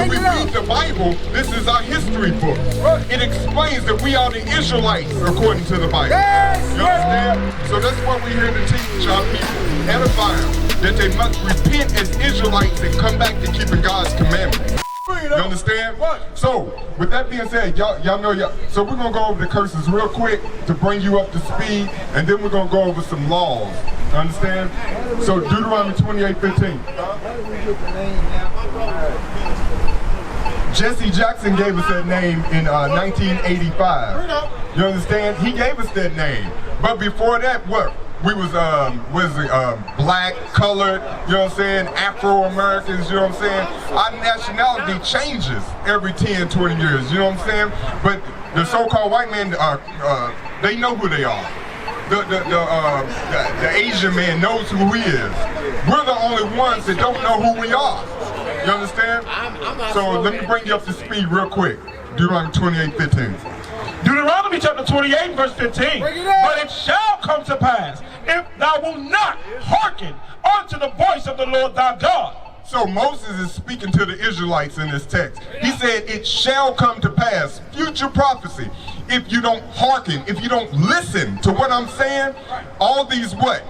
when we read the Bible, this is our history book. It explains that we are the Israelites according to the Bible. You understand? So that's what we're here to teach our people, edify them, that they must repent as Israelites and come back to keeping God's commandments. You understand? So, with that being said, y'all know so we're going to go over the curses real quick to bring you up to speed, and then we're going to go over some laws. You understand? So, Deuteronomy 28:15. Jesse Jackson gave us that name in 1985. You understand? He gave us that name. But before that, what? We was black, colored, you know what I'm saying, Afro-Americans, you know what I'm saying? Our nationality changes every 10, 20 years, you know what I'm saying? But the so-called white men, they know who they are. The Asian man knows who he is. We're the only ones that don't know who we are. You understand? So let me bring you up to speed real quick. Deuteronomy 28:15. Deuteronomy chapter 28, verse 15. But it shall come to pass, if thou wilt not hearken unto the voice of the Lord thy God. So Moses is speaking to the Israelites in this text. He said, it shall come to pass, future prophecy, if you don't hearken, if you don't listen to what I'm saying, all these what?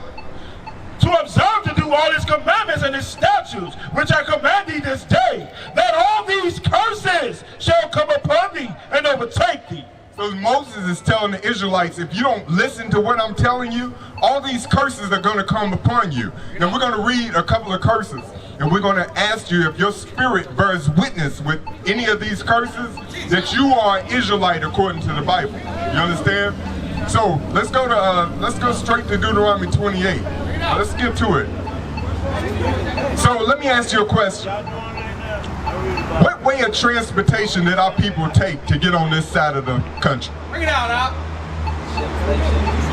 To observe to do all his commandments and his statutes, which I command thee this day, that all these curses shall come upon thee and overtake thee. So Moses is telling the Israelites, if you don't listen to what I'm telling you, all these curses are going to come upon you. Now we're going to read a couple of curses, and we're going to ask you if your spirit bears witness with any of these curses, that you are an Israelite according to the Bible. You understand? So let's go straight to Deuteronomy 28. Let's get to it. So let me ask you a question. What way of transportation did our people take to get on this side of the country? Bring it out, Al.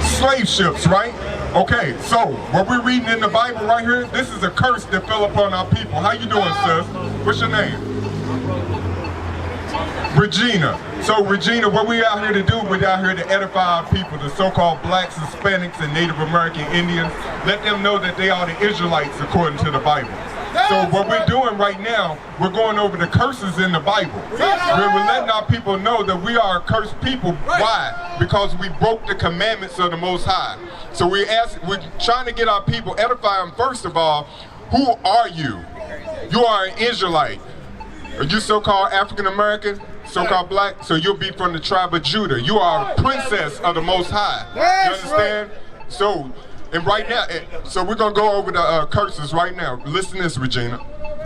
Slave ships, right? Okay, so what we're reading in the Bible right here, this is a curse that fell upon our people. How you doing, sis? What's your name? Regina. So Regina, what we out here to do, we're out here to edify our people, the so-called blacks, Hispanics, and Native American Indians. Let them know that they are the Israelites according to the Bible. So what we're doing right now, we're going over the curses in the Bible. We're letting our people know that we are a cursed people. Why? Because we broke the commandments of the Most High. So we're trying to get our people, edify them first of all. Who are you? You are an Israelite. Are you so-called African American? So-called black? So you'll be from the tribe of Judah. You are a princess of the Most High. You understand? So. And right now, so we're going to go over the curses right now. Listen to this, Regina.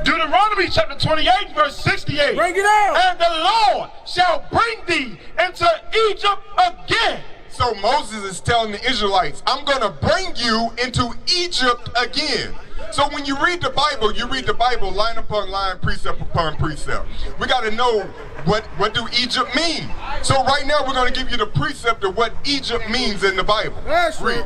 Deuteronomy chapter 28, verse 68. Bring it out. And the Lord shall bring thee into Egypt again. So Moses is telling the Israelites, I'm going to bring you into Egypt again. So when you read the Bible line upon line, precept upon precept. We got to know what do Egypt mean. So right now we're going to give you the precept of what Egypt means in the Bible. That's read.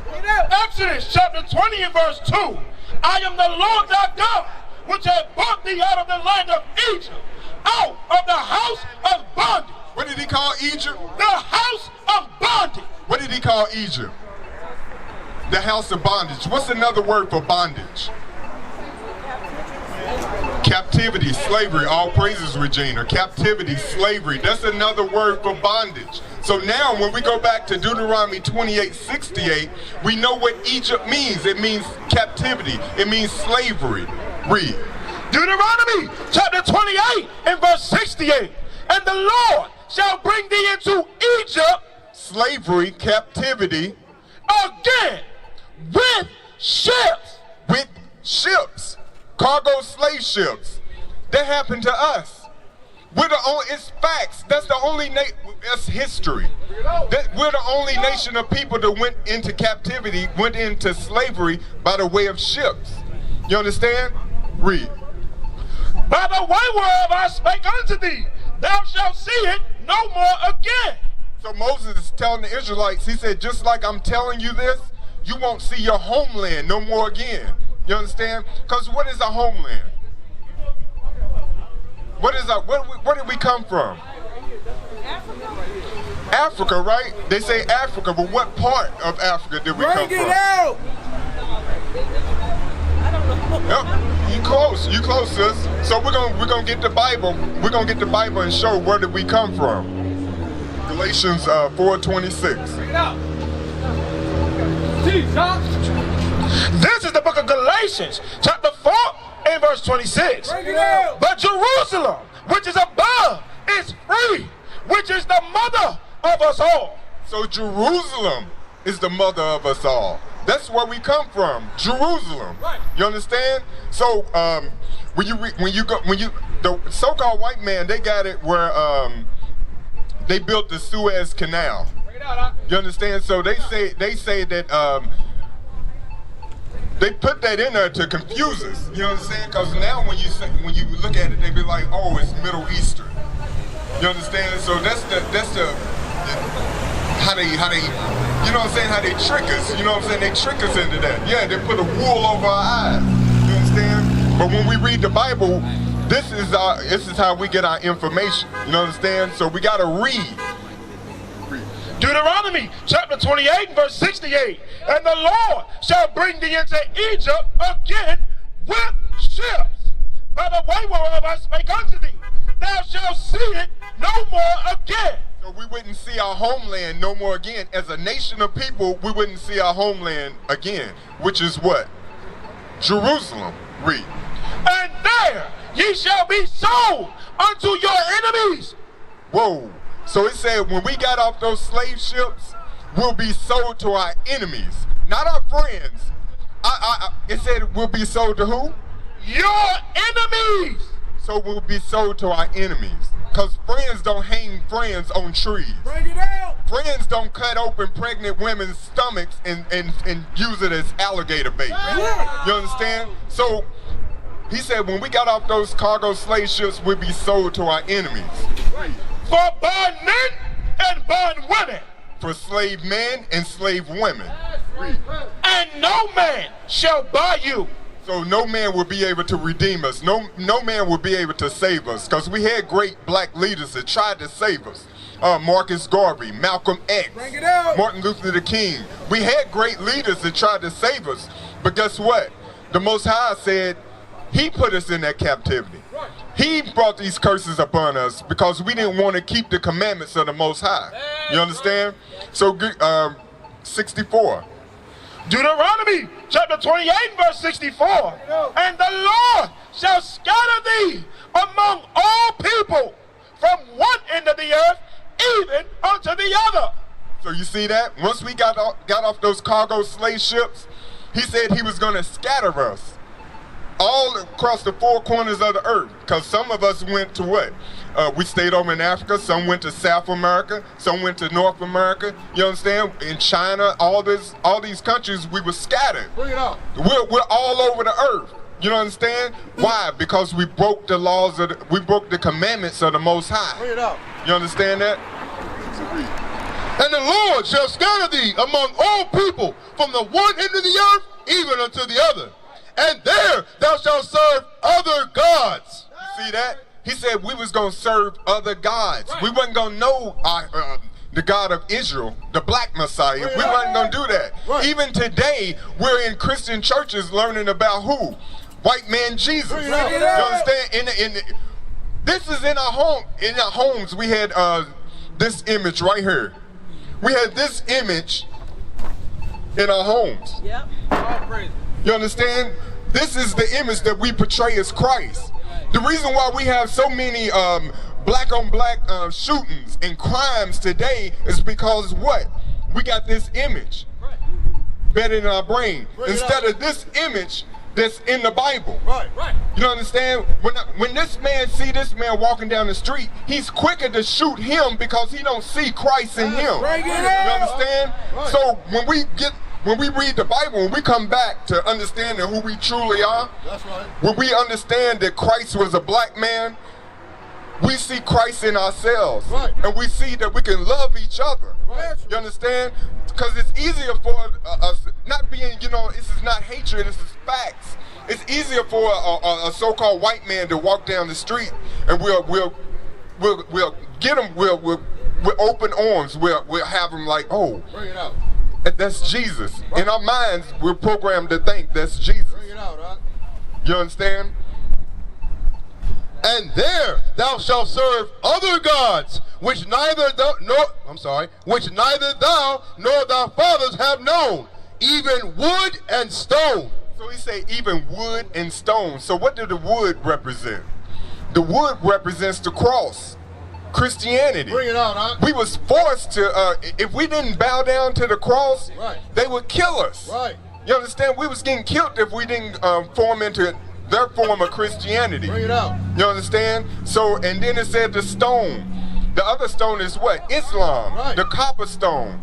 Exodus chapter 20 and verse 2. I am the Lord thy God, which hath brought thee out of the land of Egypt, out of the house of bondage. What did he call Egypt? The house of bondage. What did he call Egypt? The house of bondage. What's another word for bondage? Captivity, slavery. All praises, Regina. Captivity, slavery. That's another word for bondage. So now when we go back to Deuteronomy 28:68, we know what Egypt means. It means captivity. It means slavery. Read. Deuteronomy chapter 28 and verse 68. And the Lord shall bring thee into Egypt, slavery, captivity, again with ships. With ships. Cargo slave ships. That happened to us. It's facts. That's the only that's history. We're the only nation of people that went into captivity, went into slavery by the way of ships. You understand? Read. By the way whereof I spake unto thee, thou shalt see it no more again. So Moses is telling the Israelites, he said, just like I'm telling you this, you won't see your homeland no more again. You understand? Because what is a homeland? Where did we come from? Africa, right? They say Africa, but what part of Africa did we come from? Bring it out! Yep. You close, sis. So we're gonna get the Bible. We're gonna get the Bible and show where did we come from. Galatians 4:26. This is the book of Galatians, chapter 4 and verse 26. But Jerusalem, which is above, is free, which is the mother of us all. So Jerusalem is the mother of us all. That's where we come from, Jerusalem. You understand? So the so-called white man, they got it where they built the Suez Canal. You understand? So they say that they put that in there to confuse us. You know what I'm saying? Because now when you look at it, they be like, oh, it's Middle Eastern. You understand? So that's the how they you know what I'm saying, how they trick us. You know what I'm saying? They trick us into that. Yeah, they put a wool over our eyes. You understand? But when we read the Bible, this is how we get our information. You understand? So we gotta read. Deuteronomy chapter 28 verse 68. And the Lord shall bring thee into Egypt again with ships, by the way whereof I spake unto thee. Thou shalt see it no more again. So we wouldn't see our homeland no more again. As a nation of people, we wouldn't see our homeland again, which is what? Jerusalem. Read. And there ye shall be sold unto your enemies. Whoa. So it said when we got off those slave ships, we'll be sold to our enemies, not our friends. It said we'll be sold to who? Your enemies. So we'll be sold to our enemies. Because friends don't hang friends on trees. Bring it out. Friends don't cut open pregnant women's stomachs and use it as alligator bait. You understand? So he said when we got off those cargo slave ships, we'll be sold to our enemies. For bondmen and bondwomen. For slave men and slave women. And no man shall buy you. So no man will be able to redeem us. No man will be able to save us. Because we had great black leaders that tried to save us. Marcus Garvey, Malcolm X, Martin Luther King. We had great leaders that tried to save us. But guess what? The Most High said he put us in that captivity. He brought these curses upon us because we didn't want to keep the commandments of the Most High. You understand? So 64. Deuteronomy chapter 28 verse 64. And the Lord shall scatter thee among all people from one end of the earth even unto the other. So you see that? Once we got off those cargo slave ships, he said he was going to scatter us all across the four corners of the earth. Because some of us went to what? We stayed over in Africa. Some went to South America. Some went to North America. You understand? In China, all these countries, we were scattered. Bring it up. We're all over the earth. You understand? Why? Because we broke the laws we broke the commandments of the Most High. Bring it up. You understand that? And the Lord shall scatter thee among all people from the one end of the earth even unto the other. And there thou shalt serve other gods. You see that? He said we was going to serve other gods. We wasn't going to know the God of Israel, the black Messiah. We wasn't going to do that. Even today, we're in Christian churches learning about who? White man Jesus. You understand? This is in our home. In our homes, we had this image right here. We had this image in our homes. Yep. All praise. You understand? This is the image that we portray as Christ. The reason why we have so many black on black shootings and crimes today is because what? We got this image better in our brain instead of this image that's in the Bible. You understand? When this man see this man walking down the street, he's quicker to shoot him because he don't see Christ in him. You understand? So when we read the Bible, when we come back to understanding who we truly are, when we understand that Christ was a black man, we see Christ in ourselves. And we see that we can love each other. You understand? Because it's easier for us, not being, this is not hatred, this is facts. It's easier for a so-called white man to walk down the street and we'll get him, we'll open arms, we'll have him like, oh, Bring it out. that's Jesus. In our minds, we're programmed to think that's Jesus. Bring it out, huh? You understand? And there thou shalt serve other gods, which neither thou nor thy fathers have known, even wood and stone. So he say even wood and stone. So what did the wood represent? The wood represents the cross, Christianity. Bring it out, huh? We was forced to, if we didn't bow down to the cross, Right. they would kill us. Right. You understand? We was getting killed if we didn't form into their form of Christianity. Bring it out. You understand? So, and then it said the stone. The other stone is what? Islam. Right. The copper stone.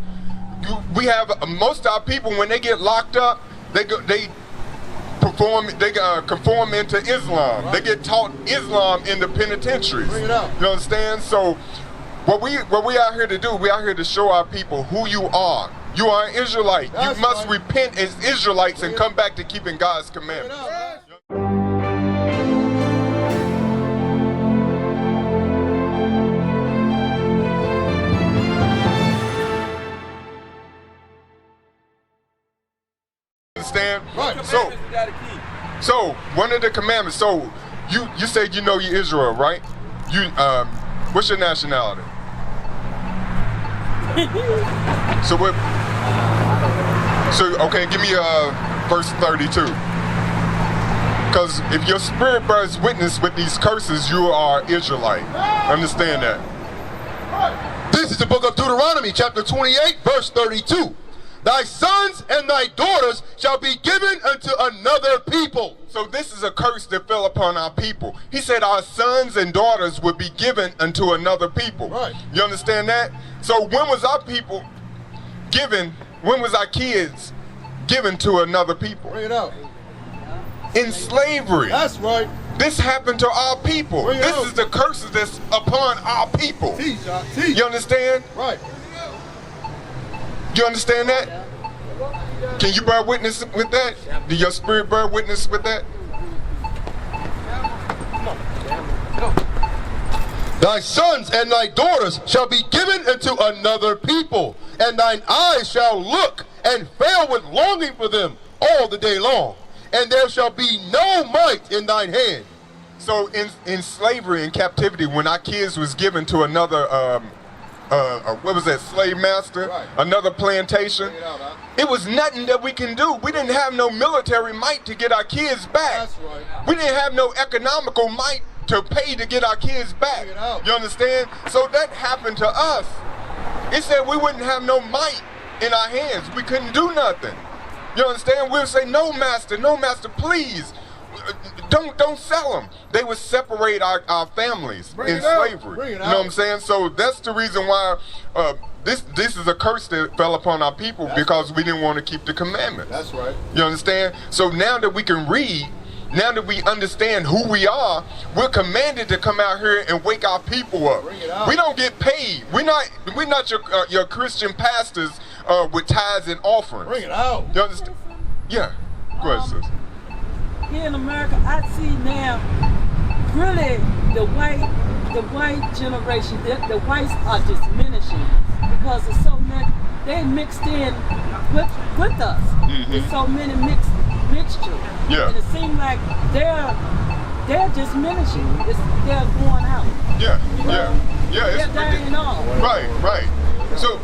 We have most of our people, when they get locked up, they conform into Islam. Right. They get taught Islam in the penitentiaries. Bring it out. You understand? So what we out here to do, we out here to show our people who you are. You are an Israelite. That's you must right. repent as Israelites and come back to keeping God's commandments. Understand? Right. So one of the commandments. So you said you know you're Israel, right? You what's your nationality? So what? So okay, give me verse 32. Because if your spirit bears witness with these curses, you are Israelite. Understand that. This is the book of Deuteronomy, chapter 28, verse 32. Thy sons and thy daughters shall be given unto another people. So this is a curse that fell upon our people. He said our sons and daughters would be given unto another people. Right. You understand that? So when was our people given, when was our kids given to another people? Bring it out. In slavery. That's right. This happened to our people. Bring it This out. is the curses that's upon our people. Teach, teach. You understand? Right. You understand that? Can you bear witness with that? Do your spirit bear witness with that? Thy sons and thy daughters shall be given unto another people, and thine eyes shall look and fail with longing for them all the day long, and there shall be no might in thine hand. So in slavery, in captivity, when our kids was given to another, what was that, slave master, Right. another plantation, Bring it out, huh? it was nothing that we can do. We didn't have no military might to get our kids back. That's right. We didn't have no economical might to pay to get our kids back. Bring it out. You understand? So that happened to us. It said we wouldn't have no might in our hands. We couldn't do nothing. You understand? We'll say, no master, please. Don't sell them. They would separate our families in slavery. Bring it You know out. what I'm saying? So that's the reason why this is a curse that fell upon our people, because we didn't want to keep the commandments. That's right. You understand? So now that we can read, now that we understand who we are, we're commanded to come out here and wake our people up. Bring it out. We don't get paid. We're not your Christian pastors with tithes and offerings. Bring it out. You understand? Yeah. Go ahead, sis. Here in America, I see now really the white generation, the whites are just diminishing because there's so many, they mixed in with us. There's so many mixtures. Yeah. And it seems like they're just diminishing. They're going out. Yeah. You know? Yeah. They're It's dying off. Right. So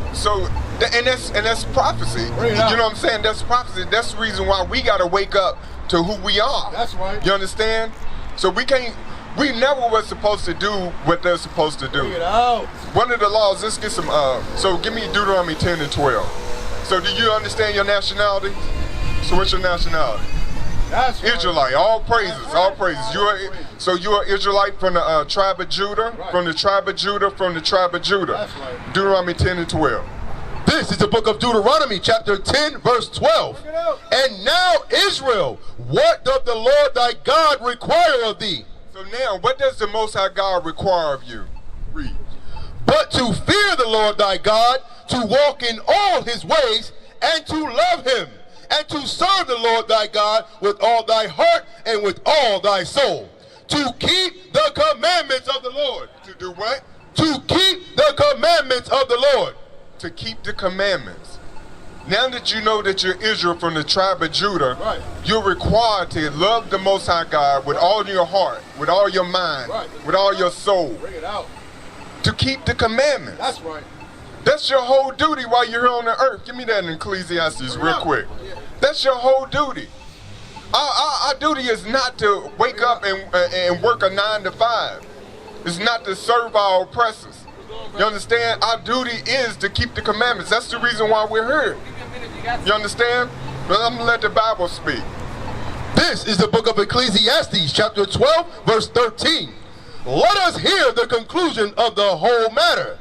that's prophecy. Bring it You out. know what I'm saying? That's prophecy. That's the reason why we gotta wake up to who we are. That's right. You understand? So we never was supposed to do what they're supposed to do. Bring it out. One of the laws, let's get some, so give me Deuteronomy 10 and 12. So do you understand your nationality? So what's your nationality? That's right. Israelite, all praises. So you are Israelite from the tribe of Judah, Right. from the tribe of Judah, from the tribe of Judah. That's right. Deuteronomy 10 and 12. This is the book of Deuteronomy, chapter 10, verse 12. Bring it out. And now, Israel, what doth the Lord thy God require of thee? So now, what does the Most High God require of you? Read. But to fear the Lord thy God, to walk in all his ways, and to love him, and to serve the Lord thy God with all thy heart and with all thy soul. To keep the commandments of the Lord. To do what? To keep the commandments of the Lord. To keep the commandments. Now that you know that you're Israel from the tribe of Judah, Right. you're required to love the Most High God with all your heart, with all your mind, Right. with all your soul, Bring it out. to keep the commandments. That's right. That's your whole duty while you're here on the earth. Give me that in Ecclesiastes real quick. That's your whole duty. Our duty is not to wake up and work a 9 to 5. It's not to serve our oppressors. You understand? Our duty is to keep the commandments. That's the reason why we're here. You understand? But I'm gonna let the Bible speak. This is the book of Ecclesiastes, chapter 12, verse 13. Let us hear the conclusion of the whole matter.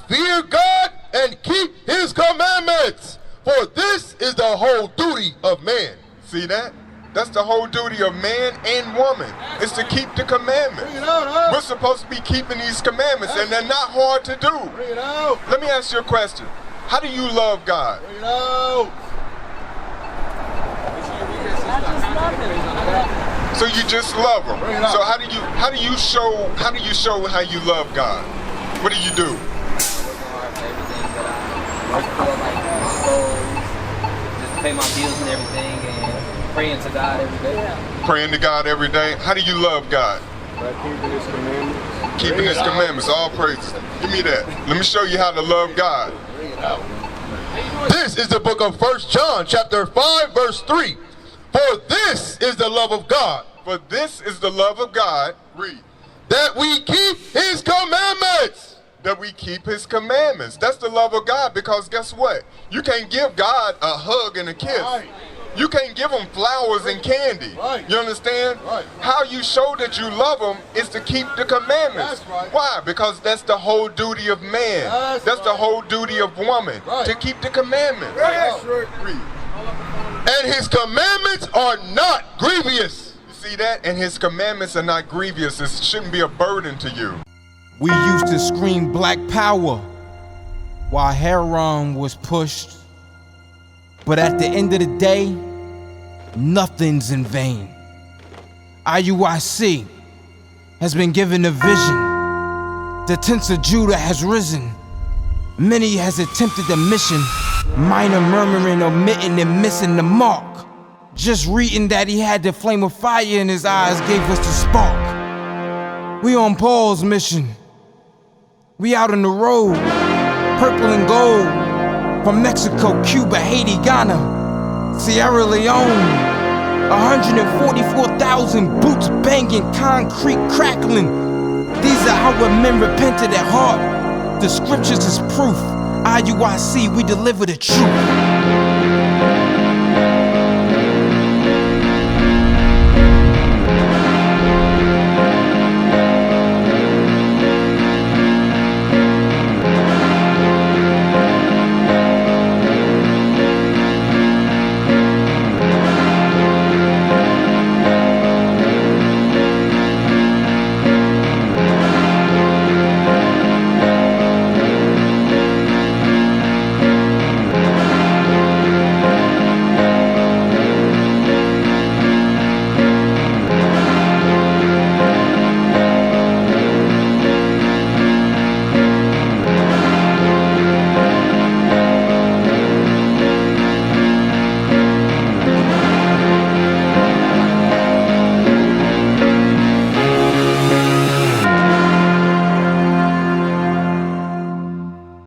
Fear God and keep his commandments, for this is the whole duty of man. See that? That's the whole duty of man and woman, is to keep the commandments. Bring it out, huh? We're supposed to be keeping these commandments, and they're not hard to do. Bring it out. Let me ask you a question. How do you love God? Bring it out. I just love him. So you just love him. Bring it out. So how do you show how you love God? What do you do? Work for, like, just to pay my bills and everything, and praying to God every day. Yeah. Praying to God every day. How do you love God? By keeping his commandments. Keeping his commandments. All praises. Give me that. Let me show you how to love God. This is the book of 1 John, chapter 5, verse 3. For this is the love of God, For this is the love of God. Read. that we keep his commandments. That we keep his commandments. That's the love of God, because guess what? You can't give God a hug and a kiss. Right. You can't give him flowers and candy. Right. You understand? Right. How you show that you love him is to keep the commandments. That's right. Why? Because that's the whole duty of man. That's the right. whole duty of woman. Right. To keep the commandments. Yes. Read. And his commandments are not grievous. You see that? And his commandments are not grievous. It shouldn't be a burden to you. We used to scream black power while heroin was pushed. But at the end of the day, nothing's in vain. IUIC has been given a vision. The tents of Judah has risen. Many has attempted the mission, minor murmuring, omitting, and missing the mark. Just reading that he had the flame of fire in his eyes gave us the spark. We on Paul's mission. We out on the road, purple and gold, from Mexico, Cuba, Haiti, Ghana, Sierra Leone. 144,000 boots banging, concrete crackling. These are how men repented at heart. The scriptures is proof. IUIC, we deliver the truth.